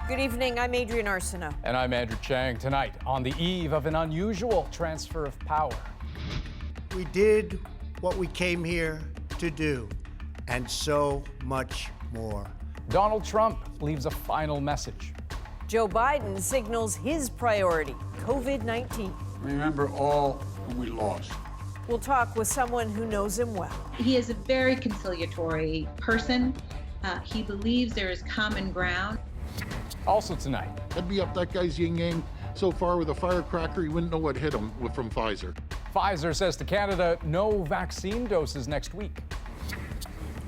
Good evening, I'm Adrian Arsenault. And I'm Andrew Chang. Tonight, on the eve of an unusual transfer of power. We did what we came here to do, and so much more. Donald Trump leaves a final message. Joe Biden signals his priority, COVID-19. Remember all who we lost. We'll talk with someone who knows him well. He is a very conciliatory person. He believes there is common ground. Also tonight, I'd be up that guy's yin yang so far with a firecracker he wouldn't know what hit him from Pfizer. Pfizer says to Canada, no vaccine doses next week.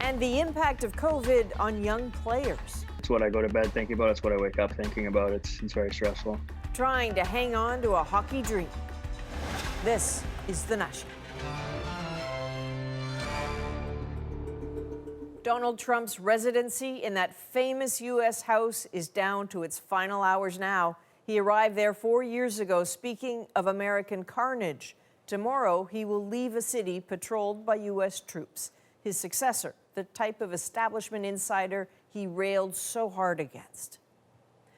And the impact of COVID on young players. It's what I go to bed thinking about. It's what I wake up thinking about. It's very stressful. Trying to hang on to a hockey dream. This is The National. Donald Trump's residency in that famous U.S. House is down to its final hours now. He arrived there 4 years ago, speaking of American carnage. Tomorrow, he will leave a city patrolled by U.S. troops. His successor, the type of establishment insider he railed so hard against.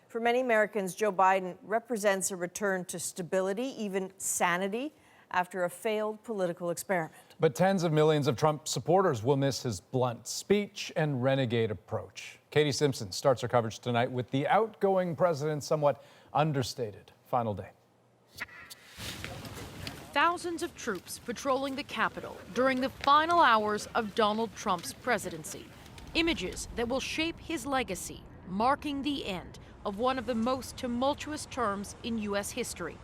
For many Americans, Joe Biden represents a return to stability, even sanity, after a failed political experiment. But tens of millions of Trump supporters will miss his blunt speech and renegade approach. Katie Simpson starts her coverage tonight with the outgoing president's somewhat understated final day. Thousands of troops patrolling the Capitol during the final hours of Donald Trump's presidency. Images that will shape his legacy, marking the end of one of the most tumultuous terms in U.S. history.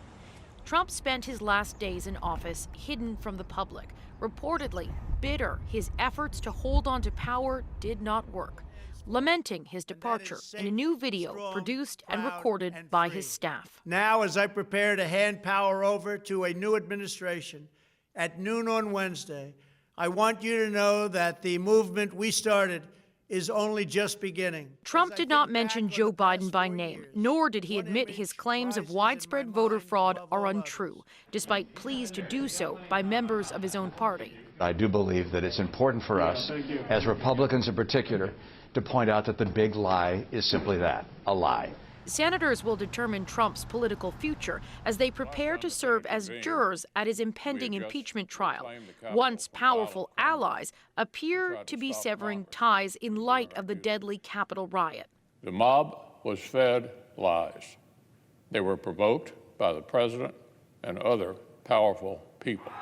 Trump spent his last days in office hidden from the public, reportedly bitter his efforts to hold on to power did not work, lamenting his departure in a new video produced and recorded by his staff. Now, as I prepare to hand power over to a new administration at noon on Wednesday, I want you to know that the movement we started is only just beginning. Trump did not mention Joe Biden by name, nor did he admit his claims of widespread voter fraud are untrue, despite pleas to do so by members of his own party. I do believe that it's important for us, as Republicans in particular, to point out that the big lie is simply that, a lie. Senators will determine Trump's political future as they prepare to serve as jurors at his impending impeachment trial. Once powerful allies appear to be severing ties in light of the deadly Capitol riot. The mob was fed lies. They were provoked by the president and other powerful people.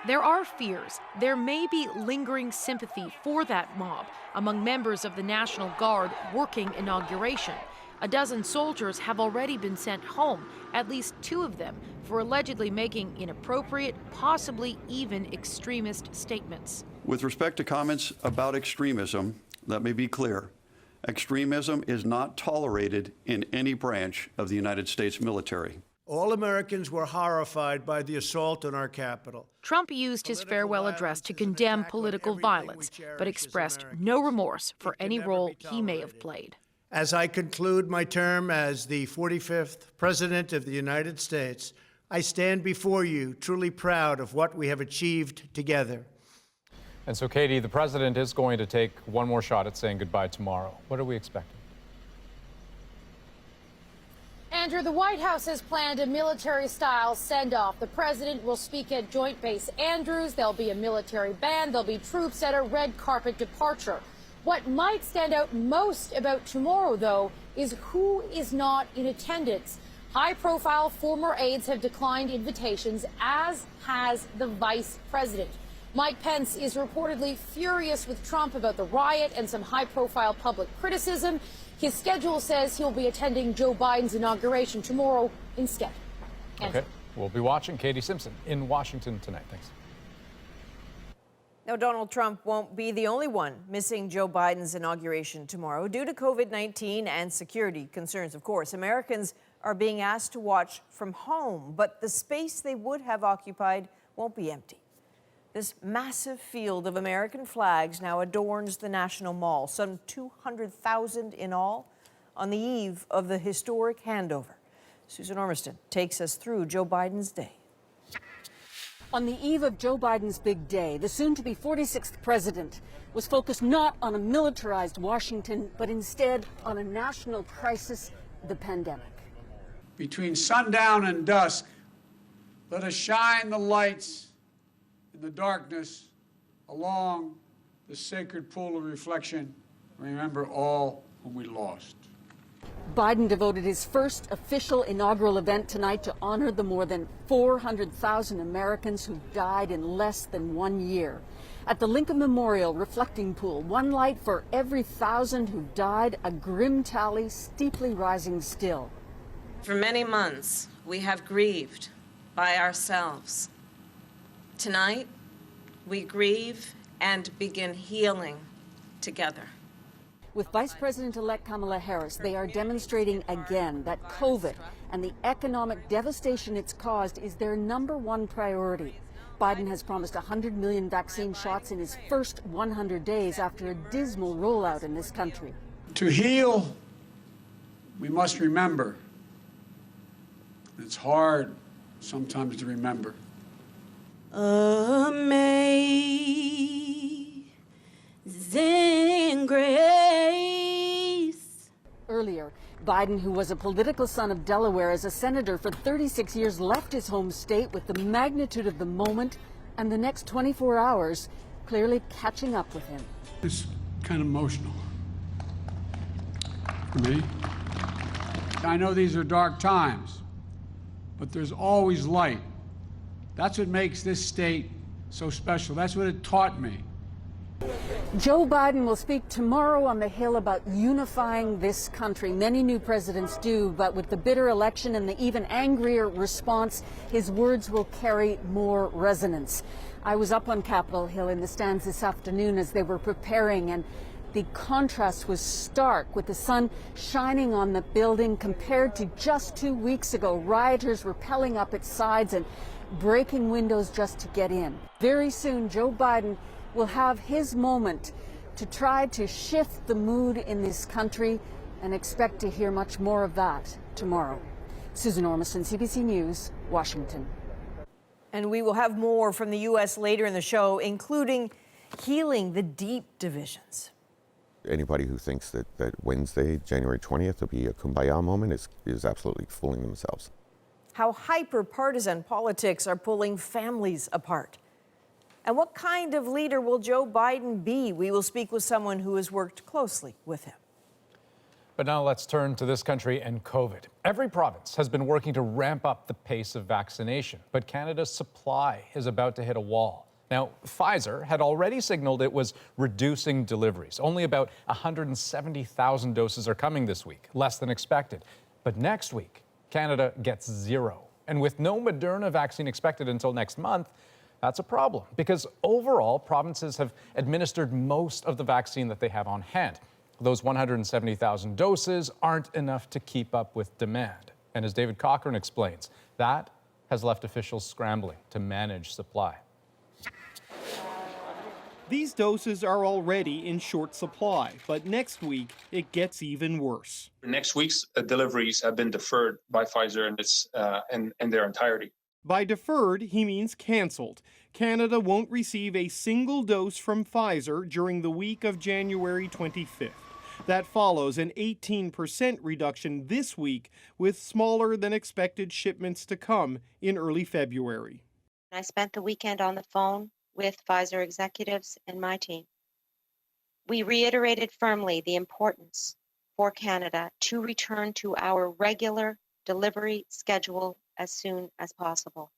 There are fears there may be lingering sympathy for that mob among members of the National Guard working inauguration. A dozen soldiers have already been sent home, at least 2 of them, for allegedly making inappropriate, possibly even extremist statements. With respect to comments about extremism, let me be clear. Extremism is not tolerated in any branch of the United States military. All Americans were horrified by the assault on our Capitol. Trump used his farewell address to condemn political violence, but expressed no remorse for any role he may have played. As I conclude my term as the 45th President of the United States, I stand before you truly proud of what we have achieved together. And so, Katie, the president is going to take one more shot at saying goodbye tomorrow. What are we expecting? Andrew, the White House has planned a military-style send-off. The president will speak at Joint Base Andrews. There'll be a military band. There'll be troops at a red carpet departure. What might stand out most about tomorrow, though, is who is not in attendance. High-profile former aides have declined invitations, as has the vice president. Mike Pence is reportedly furious with Trump about the riot and some high-profile public criticism. His schedule says he'll be attending Joe Biden's inauguration tomorrow instead. Okay, we'll be watching. Katie Simpson in Washington tonight. Thanks. Now, Donald Trump won't be the only one missing Joe Biden's inauguration tomorrow. Due to COVID-19 and security concerns, of course, Americans are being asked to watch from home, but the space they would have occupied won't be empty. This massive field of American flags now adorns the National Mall, some 200,000 in all, on the eve of the historic handover. Susan Ormiston takes us through Joe Biden's day. On the eve of Joe Biden's big day, the soon-to-be 46th president was focused not on a militarized Washington, but instead on a national crisis, the pandemic. Between sundown and dusk, let us shine the lights in the darkness along the sacred pool of reflection. Remember all whom we lost. Biden devoted his first official inaugural event tonight to honor the more than 400,000 Americans who died in less than 1 year. At the Lincoln Memorial Reflecting Pool, one light for every 1,000 who died, a grim tally steeply rising still. For many months, we have grieved by ourselves. Tonight, we grieve and begin healing together. With Vice President-elect Kamala Harris, they are demonstrating again that COVID and the economic devastation it's caused is their #1 priority. Biden has promised 100 million vaccine shots in his first 100 days after a dismal rollout in this country. To heal, we must remember. It's hard sometimes to remember. Amazing grace. Earlier, Biden, who was a political son of Delaware as a senator for 36 years, left his home state with the magnitude of the moment and the next 24 hours clearly catching up with him. It's kind of emotional for me. I know these are dark times, but there's always light. That's what makes this state so special. That's what it taught me. Joe Biden will speak tomorrow on the Hill about unifying this country. Many new presidents do, but with the bitter election and the even angrier response, his words will carry more resonance. I was up on Capitol Hill in the stands this afternoon as they were preparing, and the contrast was stark with the sun shining on the building compared to just 2 weeks ago. Rioters were pelling up its sides and breaking windows just to get in. Very soon, Joe Biden will have his moment to try to shift the mood in this country, and expect to hear much more of that tomorrow. Susan Ormison, CBC News, Washington. And we will have more from the U.S. later in the show, including healing the deep divisions. Anybody who thinks that Wednesday, January 20th, will be a kumbaya moment is absolutely fooling themselves. How hyper-partisan politics are pulling families apart. And what kind of leader will Joe Biden be? We will speak with someone who has worked closely with him. But now let's turn to this country and COVID. Every province has been working to ramp up the pace of vaccination, but Canada's supply is about to hit a wall. Now, Pfizer had already signaled it was reducing deliveries. Only about 170,000 doses are coming this week, less than expected. But next week, Canada gets 0. And with no Moderna vaccine expected until next month, that's a problem, because overall, provinces have administered most of the vaccine that they have on hand. Those 170,000 doses aren't enough to keep up with demand. And as David Cochran explains, that has left officials scrambling to manage supply. These doses are already in short supply, but next week it gets even worse. Next week's deliveries have been deferred by Pfizer in their entirety. By deferred, he means canceled. Canada won't receive a single dose from Pfizer during the week of January 25th. That follows an 18% reduction this week, with smaller than expected shipments to come in early February. I spent the weekend on the phone with Pfizer executives and my team. We reiterated firmly the importance for Canada to return to our regular delivery schedule as soon as possible.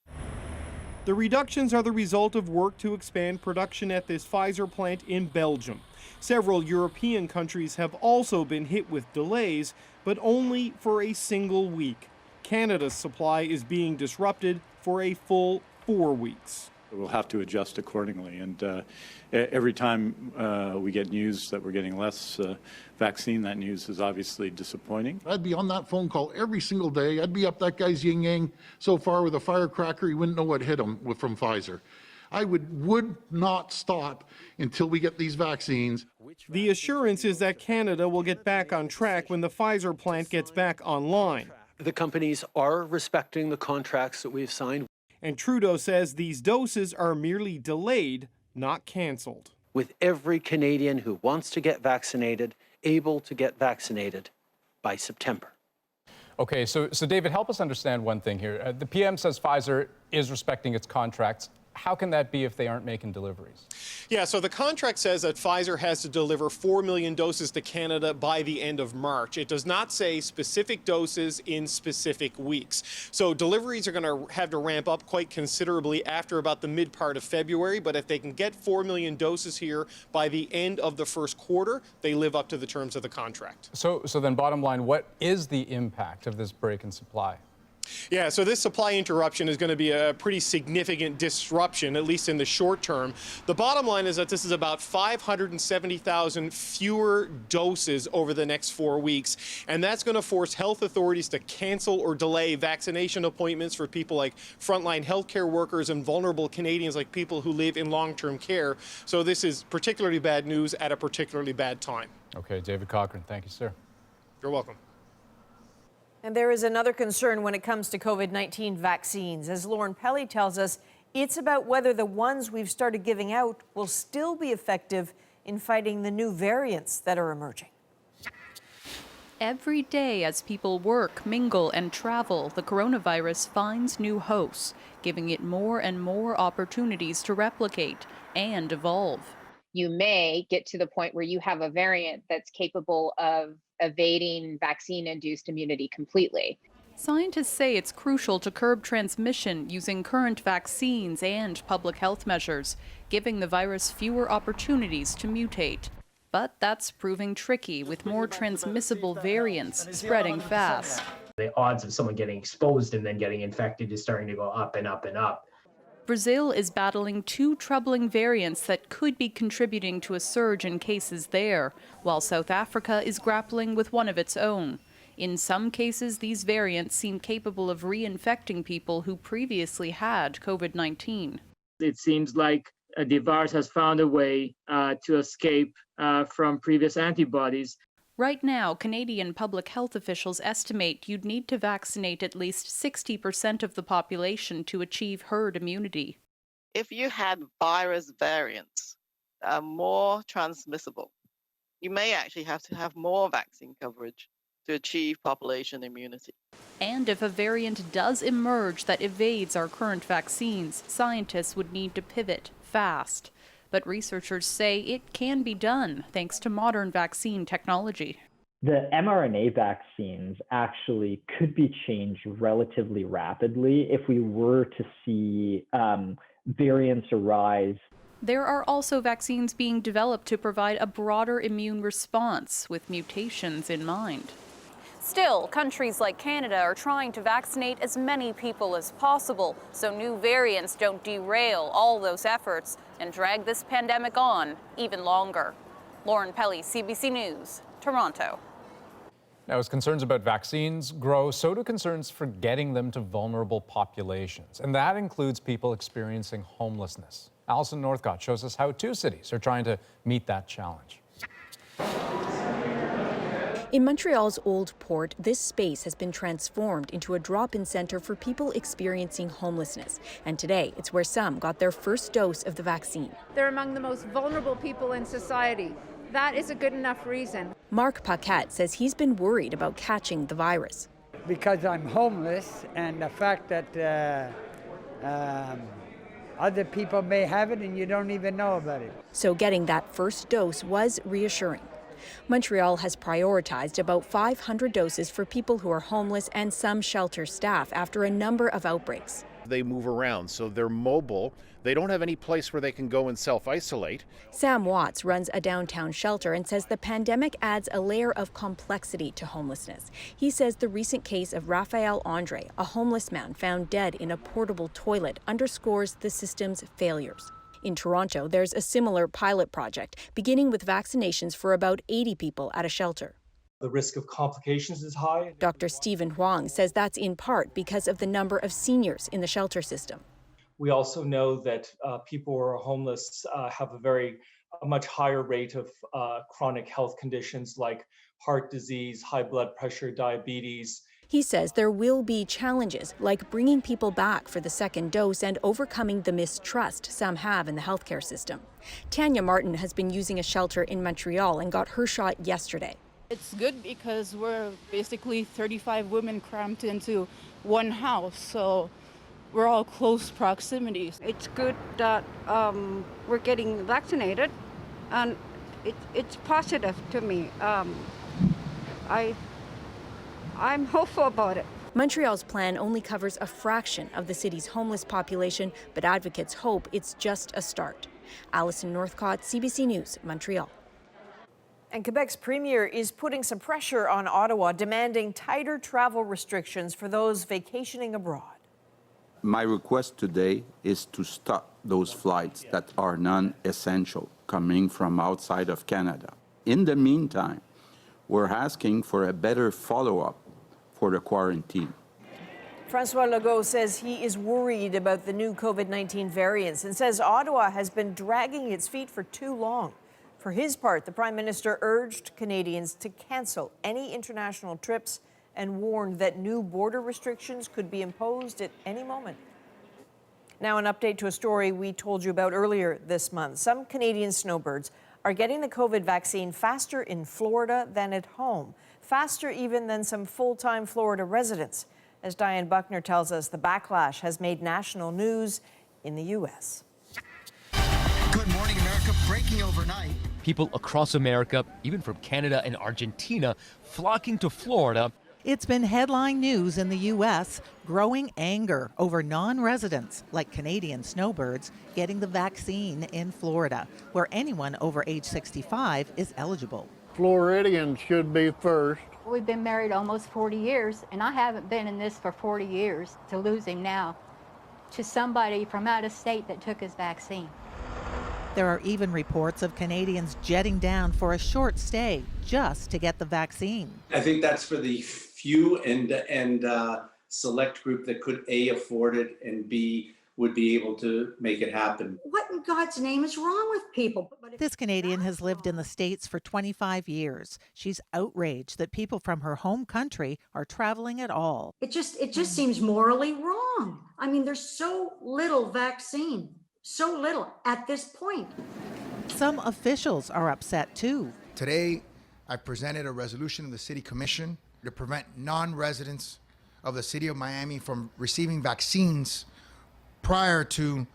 The reductions are the result of work to expand production at this Pfizer plant in Belgium. Several European countries have also been hit with delays, but only for a single week. Canada's supply is being disrupted for a full 4 weeks. We'll have to adjust accordingly, and every time we get news that we're getting less vaccine, that news is obviously disappointing. I'd be on that phone call every single day. I'd be up that guy's yin-yang so far with a firecracker he wouldn't know what hit him from Pfizer. I would not stop until we get these vaccines. The assurance is that Canada will get back on track when the Pfizer plant gets back online. The companies are respecting the contracts that we've signed. And Trudeau says these doses are merely delayed, not canceled. With every Canadian who wants to get vaccinated able to get vaccinated by September. Okay, so David, help us understand one thing here. The PM says Pfizer is respecting its contracts. How can that be if they aren't making deliveries? Yeah, so the contract says that Pfizer has to deliver 4 million doses to Canada by the end of March. It does not say specific doses in specific weeks. So deliveries are going to have to ramp up quite considerably after about the mid part of February. But if they can get 4 million doses here by the end of the first quarter, they live up to the terms of the contract. So then bottom line, what is the impact of this break in supply? Yeah, so this supply interruption is going to be a pretty significant disruption, at least in the short term. The bottom line is that this is about 570,000 fewer doses over the next 4 weeks, and that's going to force health authorities to cancel or delay vaccination appointments for people like frontline healthcare workers and vulnerable Canadians like people who live in long-term care. So this is particularly bad news at a particularly bad time. Okay, David Cochran, thank you, sir. You're welcome. And there is another concern when it comes to COVID-19 vaccines. As Lauren Pelly tells us, it's about whether the ones we've started giving out will still be effective in fighting the new variants that are emerging. Every day as people work, mingle, and travel, the coronavirus finds new hosts, giving it more and more opportunities to replicate and evolve. You may get to the point where you have a variant that's capable of evading vaccine-induced immunity completely. Scientists say it's crucial to curb transmission using current vaccines and public health measures, giving the virus fewer opportunities to mutate. But that's proving tricky with more transmissible variants spreading fast. The odds of someone getting exposed and then getting infected is starting to go up and up and up. Brazil is battling two troubling variants that could be contributing to a surge in cases there, while South Africa is grappling with one of its own. In some cases, these variants seem capable of reinfecting people who previously had COVID-19. It seems like the virus has found a way to escape from previous antibodies. Right now, Canadian public health officials estimate you'd need to vaccinate at least 60% of the population to achieve herd immunity. If you had virus variants that are more transmissible, you may actually have to have more vaccine coverage to achieve population immunity. And if a variant does emerge that evades our current vaccines, scientists would need to pivot fast. But researchers say it can be done thanks to modern vaccine technology. The mRNA vaccines actually could be changed relatively rapidly if we were to see variants arise. There are also vaccines being developed to provide a broader immune response with mutations in mind. Still, countries like Canada are trying to vaccinate as many people as possible so new variants don't derail all those efforts and drag this pandemic on even longer. Lauren Pelly, CBC News, Toronto. Now, as concerns about vaccines grow, so do concerns for getting them to vulnerable populations. And that includes people experiencing homelessness. Alison Northcott shows us how two cities are trying to meet that challenge. In Montreal's Old Port, this space has been transformed into a drop-in center for people experiencing homelessness. And today, it's where some got their first dose of the vaccine. They're among the most vulnerable people in society. That is a good enough reason. Mark Paquette says he's been worried about catching the virus. Because I'm homeless and the fact that other people may have it and you don't even know about it. So getting that first dose was reassuring. Montreal has prioritized about 500 doses for people who are homeless and some shelter staff after a number of outbreaks. They move around, so they're mobile. They don't have any place where they can go and self-isolate. Sam Watts runs a downtown shelter and says the pandemic adds a layer of complexity to homelessness. He says the recent case of Raphael Andre, a homeless man found dead in a portable toilet, underscores the system's failures. In Toronto, there's a similar pilot project, beginning with vaccinations for about 80 people at a shelter. The risk of complications is high. Dr. Stephen Huang says that's in part because of the number of seniors in the shelter system. We also know that people who are homeless have a much higher rate of chronic health conditions like heart disease, high blood pressure, diabetes. He says there will be challenges like bringing people back for the second dose and overcoming the mistrust some have in the healthcare system. Tanya Martin has been using a shelter in Montreal and got her shot yesterday. It's good because we're basically 35 women crammed into one house, so we're all close proximities. It's good that we're getting vaccinated, and it's positive to me. I'm hopeful about it. Montreal's plan only covers a fraction of the city's homeless population, but advocates hope it's just a start. Alison Northcott, CBC News, Montreal. And Quebec's premier is putting some pressure on Ottawa, demanding tighter travel restrictions for those vacationing abroad. My request today is to stop those flights that are non-essential coming from outside of Canada. In the meantime, we're asking for a better follow-up for the quarantine. François Legault says he is worried about the new COVID-19 variants and says Ottawa has been dragging its feet for too long. For his part, the Prime Minister urged Canadians to cancel any international trips and warned that new border restrictions could be imposed at any moment. Now, an update to a story we told you about earlier this month. Some Canadian snowbirds are getting the COVID vaccine faster in Florida than at home, faster even than some full-time Florida residents. As Diane Buckner tells us, the backlash has made national news in the U.S. Good morning, America. Breaking overnight. People across America, even from Canada and Argentina, flocking to Florida. It's been headline news in the U.S., growing anger over non-residents, like Canadian snowbirds, getting the vaccine in Florida, where anyone over age 65 is eligible. Floridians should be first. We've been married almost 40 years, and I haven't been in this for 40 years. To lose him now to somebody from out of state that took his vaccine. There are even reports of Canadians jetting down for a short stay just to get the vaccine. I think that's for the few and select group that could A, afford it, and B, would be able to make it happen. What in God's name is wrong with people? This Canadian has lived in the States for 25 years. She's outraged that people from her home country are traveling at all. It just seems morally wrong. I mean, there's so little vaccine, so little at this point. Some officials are upset too. Today, I presented a resolution in the City Commission to prevent non-residents of the City of Miami from receiving vaccines prior to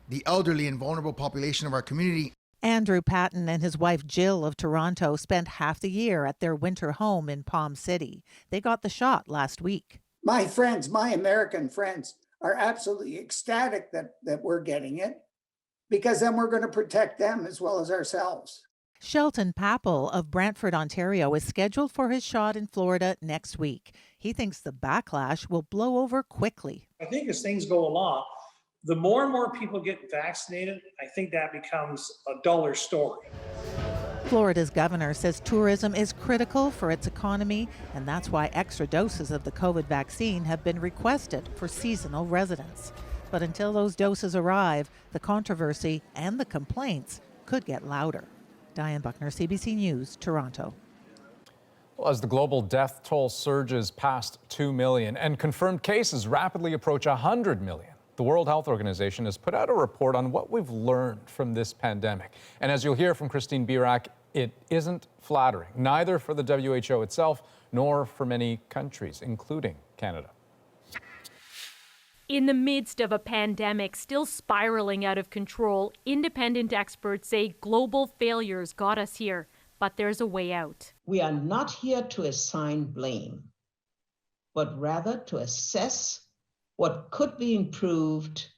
the elderly and vulnerable population of our community. Andrew Patton and his wife Jill of Toronto spent half the year at their winter home in Palm City. They got the shot last week. My friends, my American friends, are absolutely ecstatic that we're getting it, because then we're going to protect them as well as ourselves. Shelton Papel of Brantford, Ontario, is scheduled for his shot in Florida next week. He thinks the backlash will blow over quickly. I think as things go along, the more and more people get vaccinated, I think that becomes a duller story. Florida's governor says tourism is critical for its economy, and that's why extra doses of the COVID vaccine have been requested for seasonal residents. But until those doses arrive, the controversy and the complaints could get louder. Diane Buckner, CBC News, Toronto. Well, as the global death toll surges past 2 million and confirmed cases rapidly approach 100 million, the World Health Organization has put out a report on what we've learned from this pandemic. And as you'll hear from Christine Birak, it isn't flattering, neither for the WHO itself nor for many countries, including Canada. In the midst of a pandemic still spiraling out of control, independent experts say global failures got us here, but there's a way out. We are not here to assign blame, but rather to assess what could be improved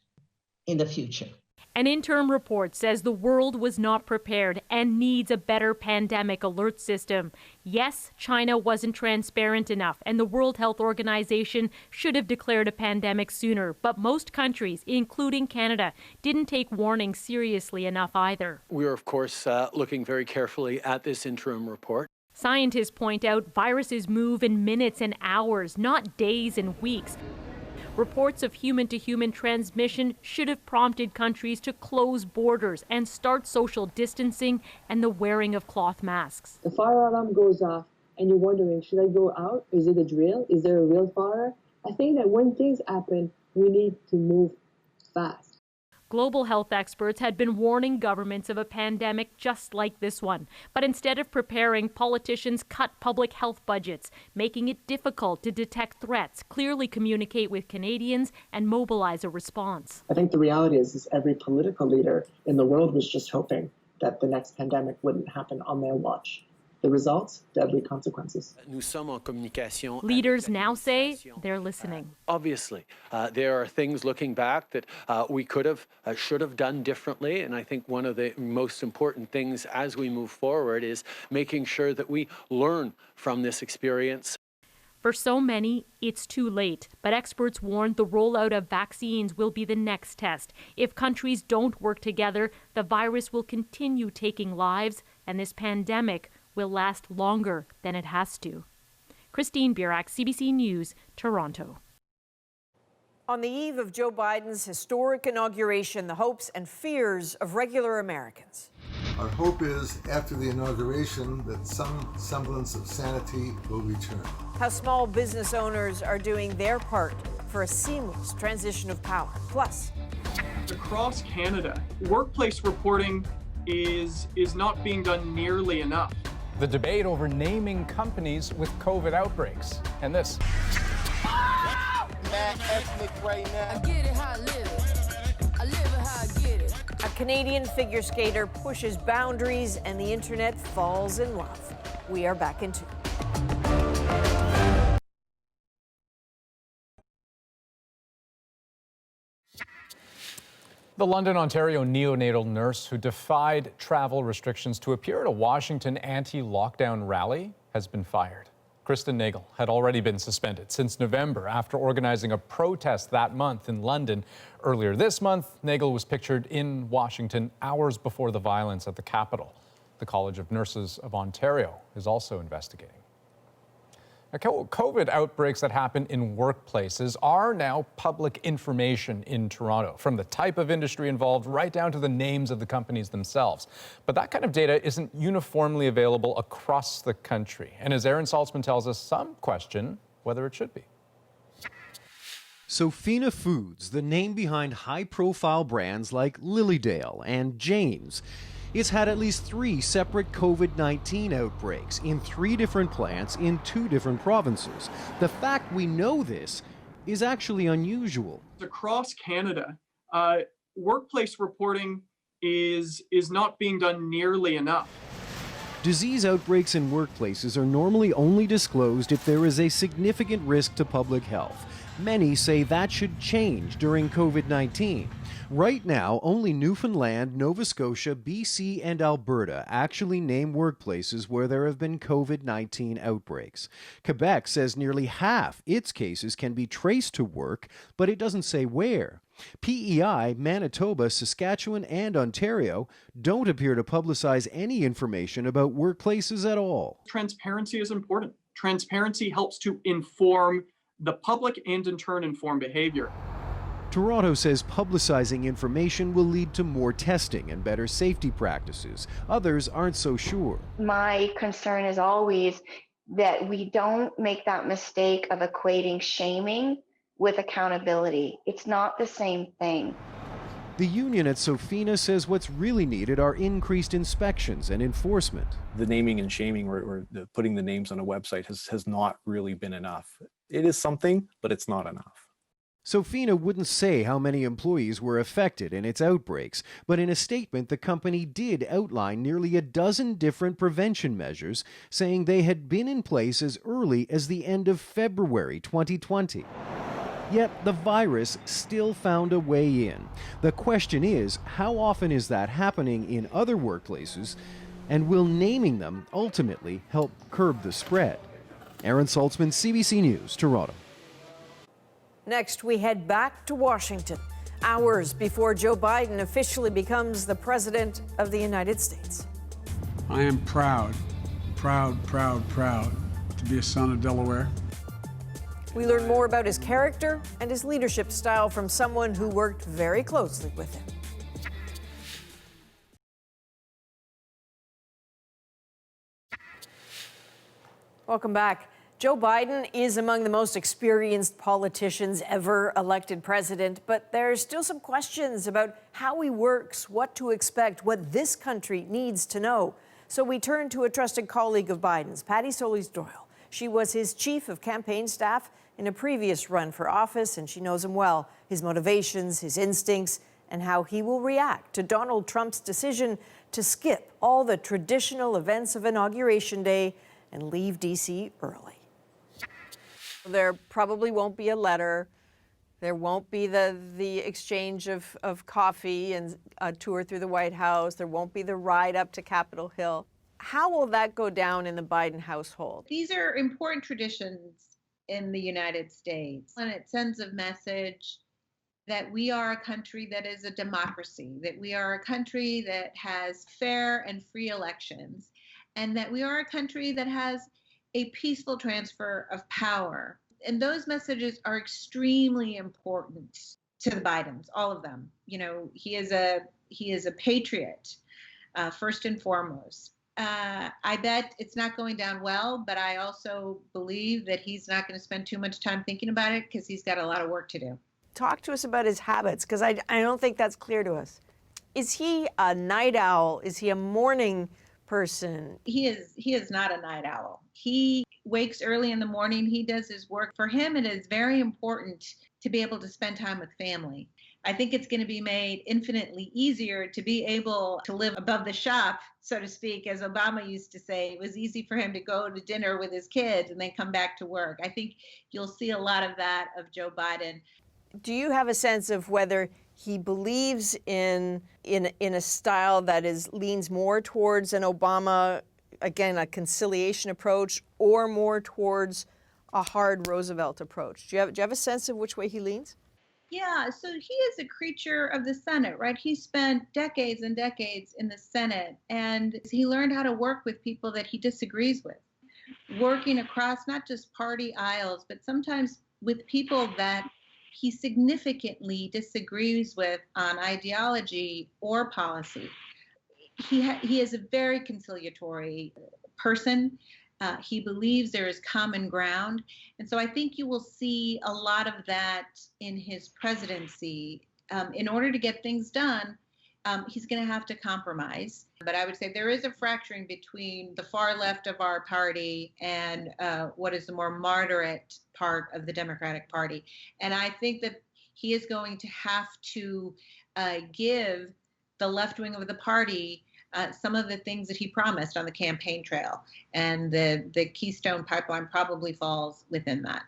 in the future. An interim report says the world was not prepared and needs a better pandemic alert system. Yes, China wasn't transparent enough, and the World Health Organization should have declared a pandemic sooner. But most countries, including Canada, didn't take warning seriously enough either. We're, of course, looking very carefully at this interim report. Scientists point out viruses move in minutes and hours, not days and weeks. Reports of human-to-human transmission should have prompted countries to close borders and start social distancing and the wearing of cloth masks. The fire alarm goes off and you're wondering, should I go out? Is it a drill? Is there a real fire? I think that when things happen, we need to move fast. Global health experts had been warning governments of a pandemic just like this one. But instead of preparing, politicians cut public health budgets, making it difficult to detect threats, clearly communicate with Canadians, and mobilize a response. I think the reality is every political leader in the world was just hoping that the next pandemic wouldn't happen on their watch. The results, deadly consequences. Leaders now say they're listening. Obviously, there are things looking back that we could have, should have done differently. And I think one of the most important things as we move forward is making sure that we learn from this experience. For so many, it's too late, but experts warn the rollout of vaccines will be the next test. If countries don't work together, the virus will continue taking lives, and this pandemic will last longer than it has to. Christine Burak, CBC News, Toronto. On the eve of Joe Biden's historic inauguration, the hopes and fears of regular Americans. Our hope is, after the inauguration, that some semblance of sanity will return. How small business owners are doing their part for a seamless transition of power. Plus, across Canada, workplace reporting is not being done nearly enough. The debate over naming companies with COVID outbreaks. And this. A Canadian figure skater pushes boundaries and the internet falls in love. We are back in 2. The London, Ontario neonatal nurse who defied travel restrictions to appear at a Washington anti-lockdown rally has been fired. Kristen Nagel had already been suspended since November after organizing a protest that month in London. Earlier this month, Nagel was pictured in Washington hours before the violence at the Capitol. The College of Nurses of Ontario is also investigating. COVID outbreaks that happen in workplaces are now public information in Toronto, from the type of industry involved right down to the names of the companies themselves. But that kind of data isn't uniformly available across the country. And as Aaron Saltzman tells us, some question whether it should be. Sofina Foods, the name behind high-profile brands like Lilydale and Jane's, it's had at least 3 separate COVID-19 outbreaks in 3 different plants in 2 different provinces. The fact we know this is actually unusual. Across Canada, workplace reporting is not being done nearly enough. Disease outbreaks in workplaces are normally only disclosed if there is a significant risk to public health. Many say that should change during COVID-19. Right now, only Newfoundland, Nova Scotia, BC, and Alberta actually name workplaces where there have been COVID-19 outbreaks. Quebec says nearly half its cases can be traced to work, but it doesn't say where. PEI, Manitoba, Saskatchewan, and Ontario don't appear to publicize any information about workplaces at all. Transparency is important. Transparency helps to inform the public and in turn inform behavior. Toronto says publicizing information will lead to more testing and better safety practices. Others aren't so sure. My concern is always that we don't make that mistake of equating shaming with accountability. It's not the same thing. The union at Sofina says what's really needed are increased inspections and enforcement. The naming and shaming or putting the names on a website has not really been enough. It is something, but it's not enough. Sofina wouldn't say how many employees were affected in its outbreaks, but in a statement the company did outline nearly a dozen different prevention measures, saying they had been in place as early as the end of February 2020. Yet the virus still found a way in. The question is, how often is that happening in other workplaces, and will naming them ultimately help curb the spread? Aaron Saltzman, CBC News, Toronto. Next, we head back to Washington, hours before Joe Biden officially becomes the President of the United States. I am proud to be a son of Delaware. We learn more about his character and his leadership style from someone who worked very closely with him. Welcome back. Joe Biden is among the most experienced politicians ever elected president, but there's still some questions about how he works, what to expect, what this country needs to know. So we turn to a trusted colleague of Biden's, Patty Solis-Doyle. She was his chief of campaign staff in a previous run for office, and she knows him well, his motivations, his instincts, and how he will react to Donald Trump's decision to skip all the traditional events of Inauguration Day and leave D.C. early. There probably won't be a letter. There won't be the exchange of coffee and a tour through the White House. There won't be the ride up to Capitol Hill. How will that go down in the Biden household? These are important traditions in the United States, and it sends a message that we are a country that is a democracy, that we are a country that has fair and free elections, and that we are a country that has a peaceful transfer of power. And those messages are extremely important to the Bidens, all of them. You know, he is a patriot, first and foremost. I bet it's not going down well, but I also believe that he's not going to spend too much time thinking about it because he's got a lot of work to do. Talk to us about his habits, because I don't think that's clear to us. Is he a night owl? Is he a morning person? He is not a night owl. He wakes early in the morning. He does his work. For him, it is very important to be able to spend time with family. I think it's going to be made infinitely easier to be able to live above the shop, so to speak, as Obama used to say. It was easy for him to go to dinner with his kids and then come back to work. I think you'll see a lot of that of Joe Biden. Do you have a sense of whether he believes in a style that leans more towards an Obama, again, a conciliation approach, or more towards a hard Roosevelt approach? Do you have a sense of which way he leans? Yeah, so he is a creature of the Senate, right? He spent decades and decades in the Senate, and he learned how to work with people that he disagrees with, working across not just party aisles, but sometimes with people that he significantly disagrees with on ideology or policy. He is a very conciliatory person. He believes there is common ground. And so I think you will see a lot of that in his presidency. In order to get things done, he's going to have to compromise. But I would say there is a fracturing between the far left of our party and what is the more moderate part of the Democratic Party. And I think that he is going to have to give the left wing of the party some of the things that he promised on the campaign trail. And the Keystone Pipeline probably falls within that.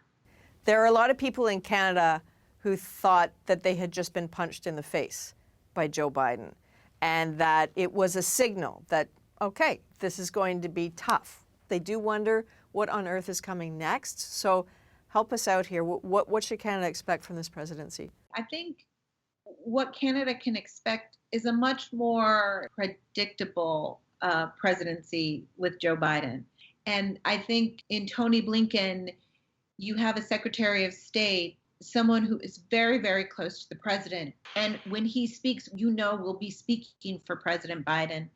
There are a lot of people in Canada who thought that they had just been punched in the face by Joe Biden, and that it was a signal that, okay, this is going to be tough. They do wonder what on earth is coming next. So help us out here. What should Canada expect from this presidency? I think what Canada can expect is a much more predictable presidency with Joe Biden. And I think in Tony Blinken, you have a Secretary of State, someone who is very, very close to the president. And when he speaks, will be speaking for President Biden.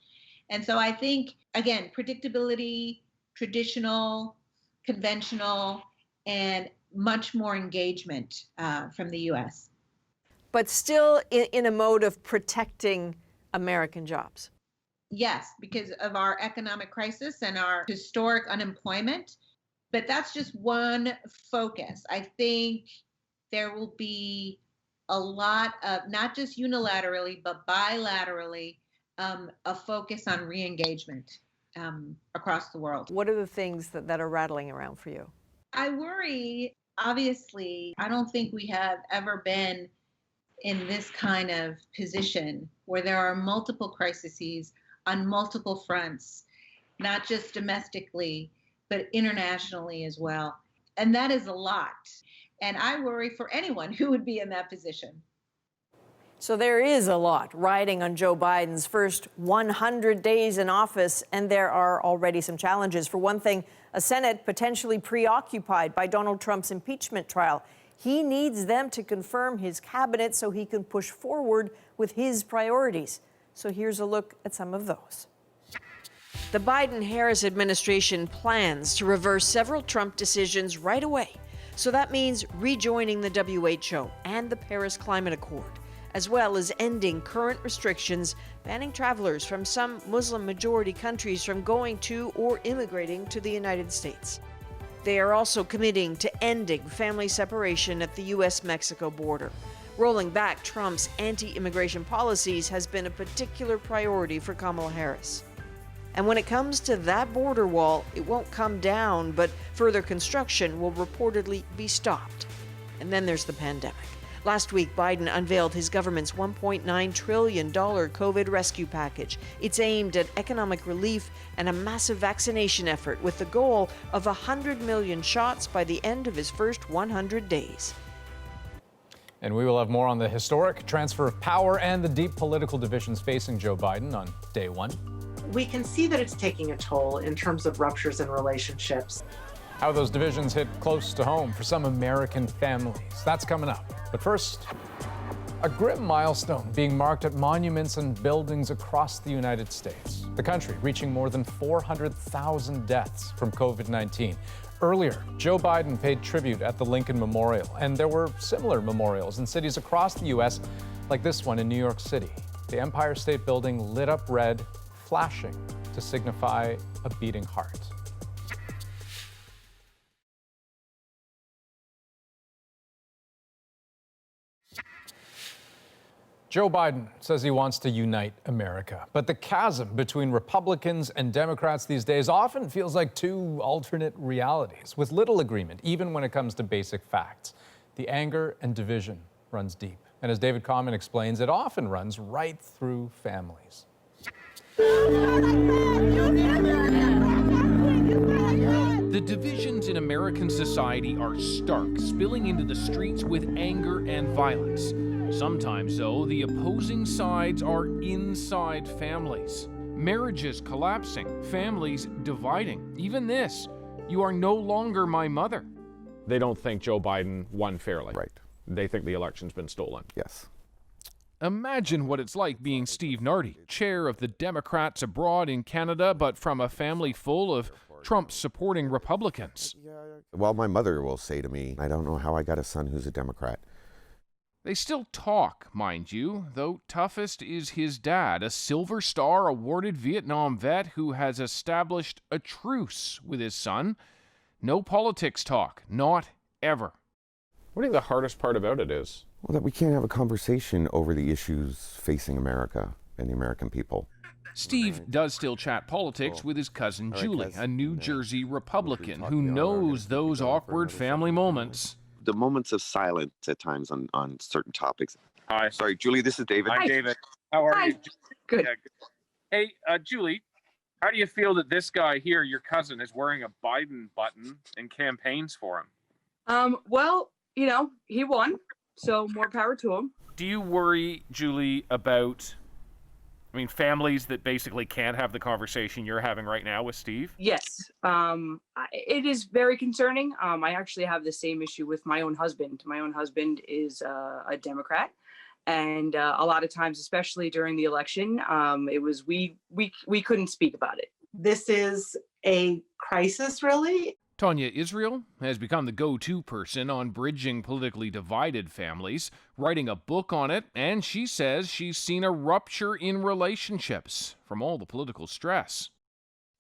And so I think, again, predictability, traditional, conventional, and much more engagement from the U.S. But still in a mode of protecting American jobs. Yes, because of our economic crisis and our historic unemployment. But that's just one focus. I think there will be a lot of, not just unilaterally, but bilaterally, a focus on re-engagement across the world. What are the things that are rattling around for you? I worry, obviously, I don't think we have ever been in this kind of position where there are multiple crises on multiple fronts, not just domestically, but internationally as well. And that is a lot. And I worry for anyone who would be in that position. So there is a lot riding on Joe Biden's first 100 days in office, and there are already some challenges. For one thing, a Senate potentially preoccupied by Donald Trump's impeachment trial. He needs them to confirm his cabinet so he can push forward with his priorities. So here's a look at some of those. The Biden-Harris administration plans to reverse several Trump decisions right away. So that means rejoining the WHO and the Paris Climate Accord, as well as ending current restrictions banning travelers from some Muslim-majority countries from going to or immigrating to the United States. They are also committing to ending family separation at the U.S.-Mexico border. Rolling back Trump's anti-immigration policies has been a particular priority for Kamala Harris. And when it comes to that border wall, it won't come down, but further construction will reportedly be stopped. And then there's the pandemic. Last week, Biden unveiled his government's $1.9 trillion COVID rescue package. It's aimed at economic relief and a massive vaccination effort with the goal of 100 million shots by the end of his first 100 days. And we will have more on the historic transfer of power and the deep political divisions facing Joe Biden on day one. We can see that it's taking a toll in terms of ruptures in relationships. How those divisions hit close to home for some American families. That's coming up. But first, a grim milestone being marked at monuments and buildings across the United States. The country reaching more than 400,000 deaths from COVID-19. Earlier, Joe Biden paid tribute at the Lincoln Memorial, and there were similar memorials in cities across the U.S., like this one in New York City. The Empire State Building lit up red, flashing to signify a beating heart. Joe Biden says he wants to unite America, but the chasm between Republicans and Democrats these days often feels like two alternate realities with little agreement, even when it comes to basic facts. The anger and division runs deep. And as David Common explains, it often runs right through families. The divisions in American society are stark, spilling into the streets with anger and violence. Sometimes, though, the opposing sides are inside families. Marriages collapsing, families dividing. Even this, you are no longer my mother. They don't think Joe Biden won fairly. Right. They think the election's been stolen. Yes. Imagine what it's like being Steve Nardi, chair of the Democrats abroad in Canada, but from a family full of Trump-supporting Republicans. Well, my mother will say to me, I don't know how I got a son who's a Democrat. They still talk, mind you, though toughest is his dad, a Silver Star awarded Vietnam vet who has established a truce with his son. No politics talk, not ever. What do you think the hardest part about it is? Well, that we can't have a conversation over the issues facing America and the American people. Steve does still chat politics with his cousin Julie, a New Jersey Republican who knows those awkward family moments. The moments of silence at times on certain topics. Hi. Sorry, Julie, this is David. Hi, David. How are you? Good. Yeah, good. Hey, Julie, how do you feel that this guy here, your cousin, is wearing a Biden button and campaigns for him? Well, you know, he won, so more power to him. Do you worry, Julie, about, families that basically can't have the conversation you're having right now with Steve? Yes, it is very concerning. I actually have the same issue with my own husband. My own husband is a Democrat, and a lot of times, especially during the election, it was we couldn't speak about it. This is a crisis, really. Tanya Israel has become the go-to person on bridging politically divided families, writing a book on it, and she says she's seen a rupture in relationships from all the political stress.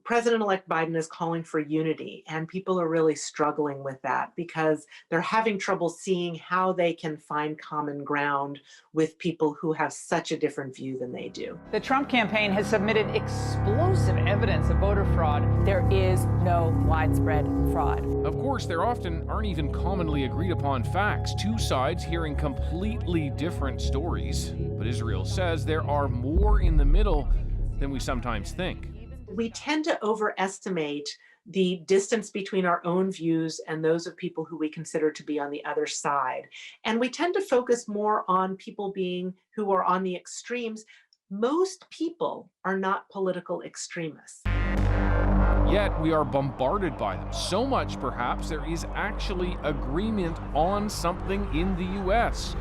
President-elect Biden is calling for unity, and people are really struggling with that because they're having trouble seeing how they can find common ground with people who have such a different view than they do. The Trump campaign has submitted explosive evidence of voter fraud. There is no widespread fraud. Of course, there often aren't even commonly agreed upon facts, two sides hearing completely different stories. But Israel says there are more in the middle than we sometimes think. We tend to overestimate the distance between our own views and those of people who we consider to be on the other side. And we tend to focus more on people who are on the extremes. Most people are not political extremists. Yet we are bombarded by them. So much, perhaps, there is actually agreement on something in the U.S.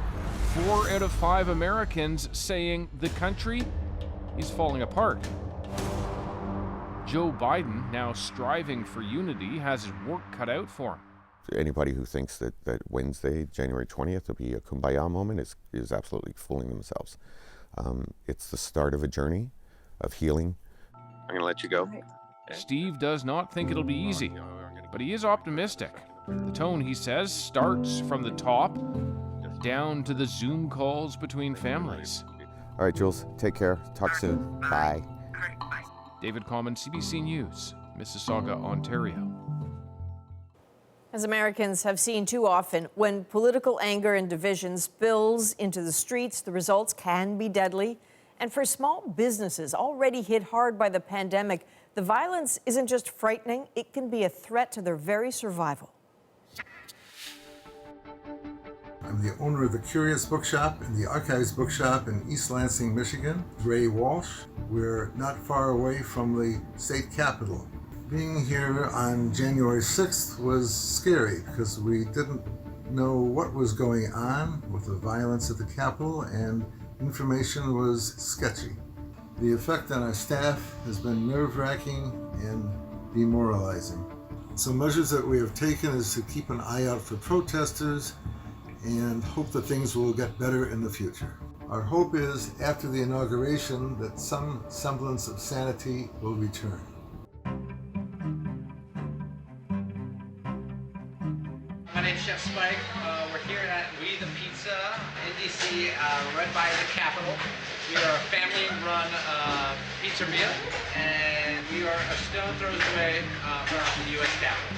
4 out of 5 Americans saying the country is falling apart. Joe Biden, now striving for unity, has his work cut out for him. Anybody who thinks that Wednesday, January 20th, will be a kumbaya moment is absolutely fooling themselves. It's the start of a journey of healing. I'm going to let you go. Steve does not think it'll be easy, but he is optimistic. The tone, he says, starts from the top down to the Zoom calls between families. All right, Jules, take care. Talk soon. Bye. David Common, CBC News, Mississauga, Ontario. As Americans have seen too often, when political anger and division spills into the streets, the results can be deadly. And for small businesses already hit hard by the pandemic, the violence isn't just frightening, it can be a threat to their very survival. I'm the owner of the Curious Bookshop and the Archives Bookshop in East Lansing, Michigan. Ray Walsh. We're not far away from the state capitol. Being here on January 6th was scary because we didn't know what was going on with the violence at the Capitol, and information was sketchy. The effect on our staff has been nerve-wracking and demoralizing. Some measures that we have taken is to keep an eye out for protesters and hope that things will get better in the future. Our hope is, after the inauguration, that some semblance of sanity will return. My name's Chef Spike. We're here at We the Pizza in DC, right by the Capitol. We are a family-run pizzeria, and we are a stone throws away from the U.S. Capitol.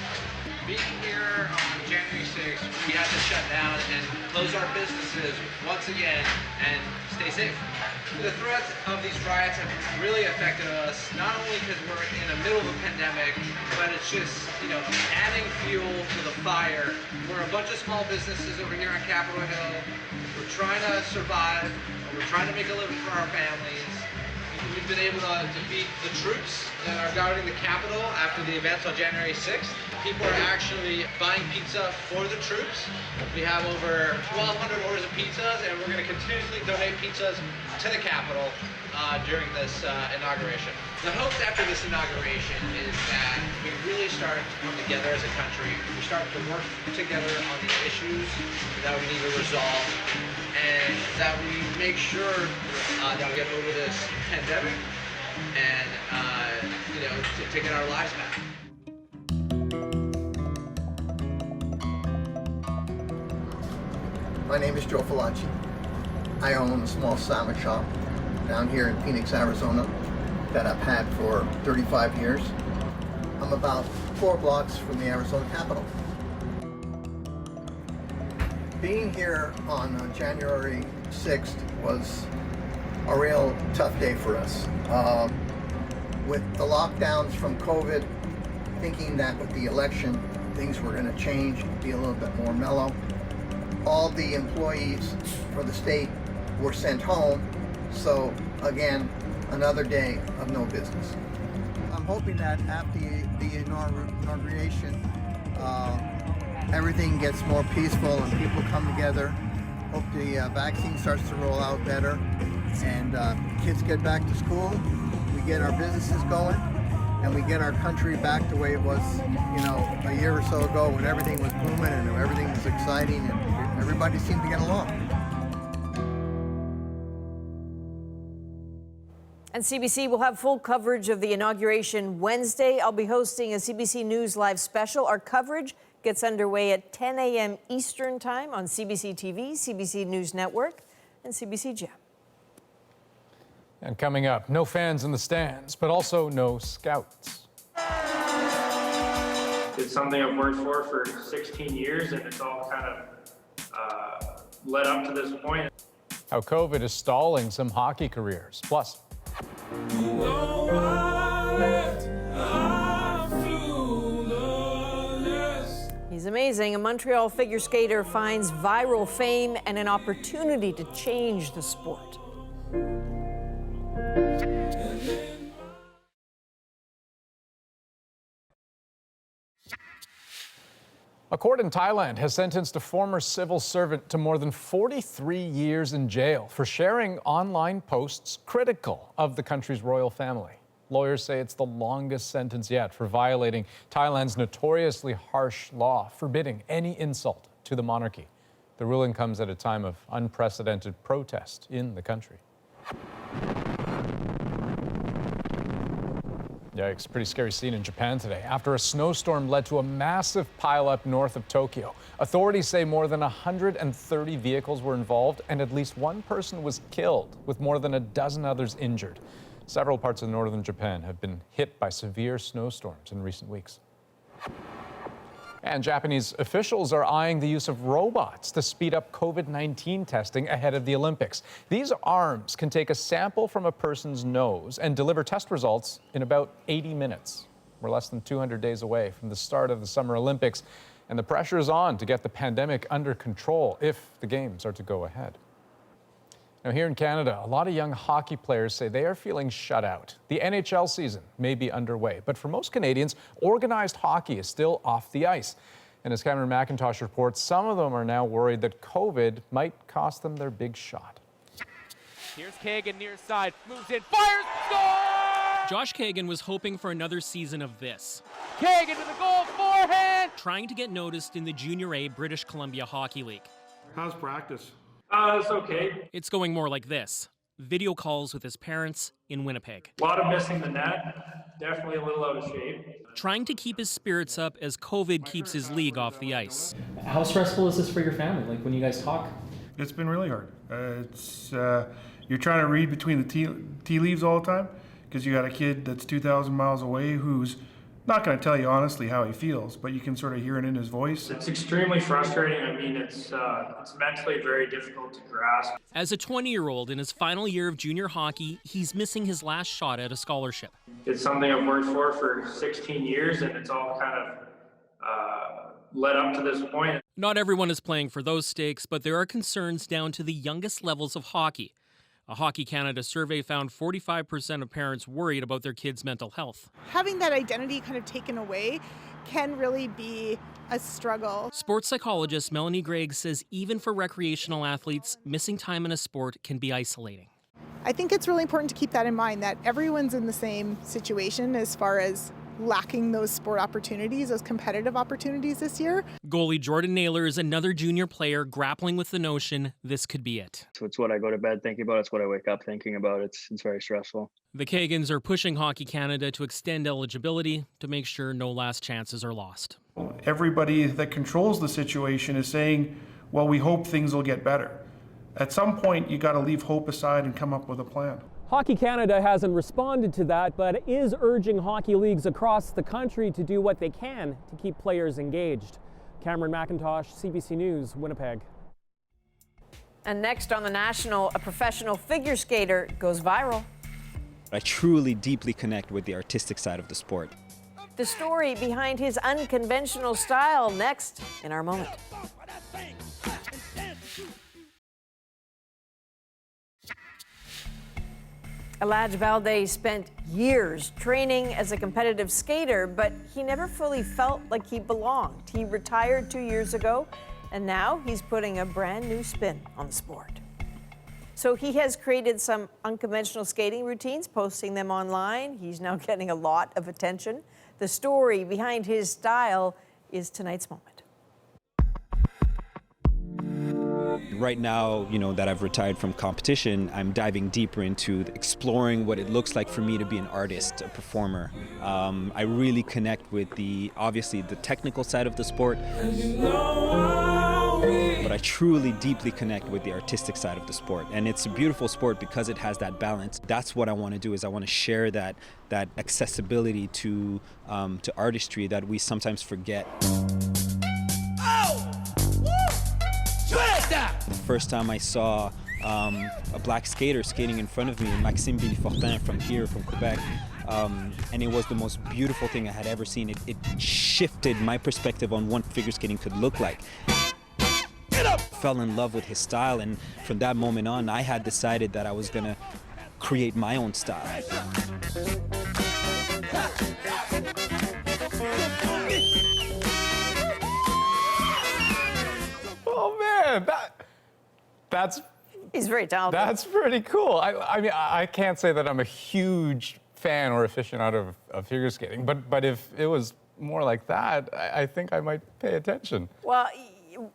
Being here on January 6th, we had to shut down and close our businesses once again and stay safe. The threats of these riots have really affected us, not only because we're in the middle of a pandemic, but it's just, adding fuel to the fire. We're a bunch of small businesses over here on Capitol Hill. We're trying to survive. We're trying to make a living for our families. We've been able to defeat the troops that are guarding the Capitol after the events on January 6th. People are actually buying pizza for the troops. We have over 1,200 orders of pizzas, and we're going to continuously donate pizzas to the Capitol during this inauguration. The hopes after this inauguration is that we really start to come together as a country. We start to work together on the issues that we need to resolve, and that we make sure that we get over this pandemic and to get our lives back. My name is Joe Falacci. I own a small salmon shop down here in Phoenix, Arizona that I've had for 35 years. I'm about 4 blocks from the Arizona Capitol. Being here on January 6th was a real tough day for us. With the lockdowns from COVID, thinking that with the election things were going to change, be a little bit more mellow. All the employees for the state were sent home, so again, another day of no business. I'm hoping that after the inauguration, everything gets more peaceful and people come together. Hope the vaccine starts to roll out better, and kids get back to school. We get our businesses going, and we get our country back the way it was, a year or so ago when everything was booming and everything was exciting and everybody seemed to get along. And CBC will have full coverage of the inauguration Wednesday. I'll be hosting a CBC News Live special. Our coverage gets underway at 10 a.m. Eastern Time on CBC TV, CBC News Network, and CBC Gem. And coming up, no fans in the stands, but also no scouts. It's something I've worked for 16 years, and it's all kind of led up to this point. How COVID is stalling some hockey careers. Plus, He's amazing. A Montreal figure skater finds viral fame and an opportunity to change the sport. a court in Thailand has sentenced a former civil servant to more than 43 years in jail for sharing online posts critical of the country's royal family. Lawyers say it's the longest sentence yet for violating Thailand's notoriously harsh law forbidding any insult to the monarchy. The ruling comes at a time of unprecedented protest in the country. Yikes, pretty scary scene in Japan today. After a snowstorm led to a massive pileup north of Tokyo. Authorities say more than 130 vehicles were involved and at least one person was killed, with more than a dozen others injured. Several parts of northern Japan have been hit by severe snowstorms in recent weeks. And Japanese officials are eyeing the use of robots to speed up COVID-19 testing ahead of the Olympics. These arms can take a sample from a person's nose and deliver test results in about 80 minutes. We're less than 200 days away from the start of the Summer Olympics, and the pressure is on to get the pandemic under control if the Games are to go ahead. Now, here in Canada, a lot of young hockey players say they are feeling shut out. The NHL season may be underway, but for most Canadians, organized hockey is still off the ice. And as Cameron McIntosh reports, some of them are now worried that COVID might cost them their big shot. Here's Kagan near side, moves in, fires, score! Josh Kagan was hoping for another season of this. Kagan to the goal, forehand! Trying to get noticed in the Junior A British Columbia Hockey League. How's practice? It's okay. It's going more like this. Video calls with his parents in Winnipeg. A lot of missing the net. Definitely a little out of shape. Trying to keep his spirits up as COVID keeps his league off the ice. How stressful is this for your family, like when you guys talk? It's been really hard. You're trying to read between the tea leaves all the time because you got a kid that's 2,000 miles away who's not going to tell you honestly how he feels, but you can sort of hear it in his voice. It's extremely frustrating. I mean, it's mentally very difficult to grasp. As a 20-year-old in his final year of junior hockey, he's missing his last shot at a scholarship. It's something I've worked for 16 years, and it's all kind of led up to this point. Not everyone is playing for those stakes, but there are concerns down to the youngest levels of hockey. A Hockey Canada survey found 45% of parents worried about their kids' mental health. Having that identity kind of taken away can really be a struggle. Sports psychologist Melanie Gregg says even for recreational athletes, missing time in a sport can be isolating. I think it's really important to keep that in mind, that everyone's in the same situation as far as lacking those sport opportunities, those competitive opportunities this year. Goalie Jordan Naylor is another junior player grappling with the notion this could be it. So it's what I go to bed thinking about. It's what I wake up thinking about. It's very stressful. The Kagans are pushing Hockey Canada to extend eligibility to make sure no last chances are lost. Everybody that controls the situation is saying, well, we hope things will get better. At some point, you got to leave hope aside and come up with a plan. Hockey Canada hasn't responded to that, but is urging hockey leagues across the country to do what they can to keep players engaged. Cameron McIntosh, CBC News, Winnipeg. And next on The National, a professional figure skater goes viral. I truly, deeply connect with the artistic side of the sport. The story behind his unconventional style next in our moment. Alaj Valdez spent years training as a competitive skater, but he never fully felt like he belonged. He retired 2 years ago, and now he's putting a brand new spin on the sport. So he has created some unconventional skating routines, posting them online. He's now getting a lot of attention. The story behind his style is tonight's moment. Right now, that I've retired from competition, I'm diving deeper into exploring what it looks like for me to be an artist, a performer. I really connect with obviously the technical side of the sport, but I truly, deeply connect with the artistic side of the sport. And it's a beautiful sport because it has that balance. That's what I want to do, is I want to share that accessibility to artistry that we sometimes forget. The first time I saw a black skater skating in front of me, Maxime Billy-Fortin from Quebec, and it was the most beautiful thing I had ever seen. It shifted my perspective on what figure skating could look like. Fell in love with his style, and from that moment on, I had decided that I was gonna create my own style. Oh man, that's he's very talented. That's pretty cool. I mean, I can't say that I'm a huge fan or aficionado of figure skating, but if it was more like that, I think I might pay attention. Well,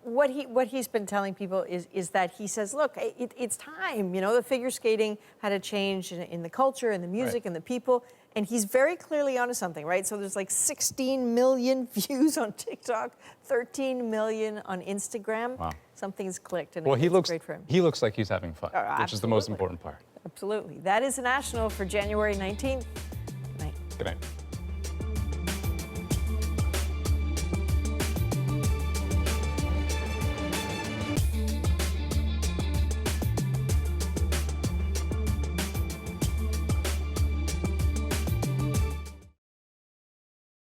what he's been telling people is that he says, look, it's time. You know, the figure skating had a change in the culture and the music and the people, and he's very clearly onto something, right? So there's like 16 million views on TikTok, 13 million on Instagram. Wow. Something's clicked, and Well, it's great for him. he looks like he's having fun, which is the most Absolutely. important part. Absolutely. That is the National for January 19th. Good night. Good night.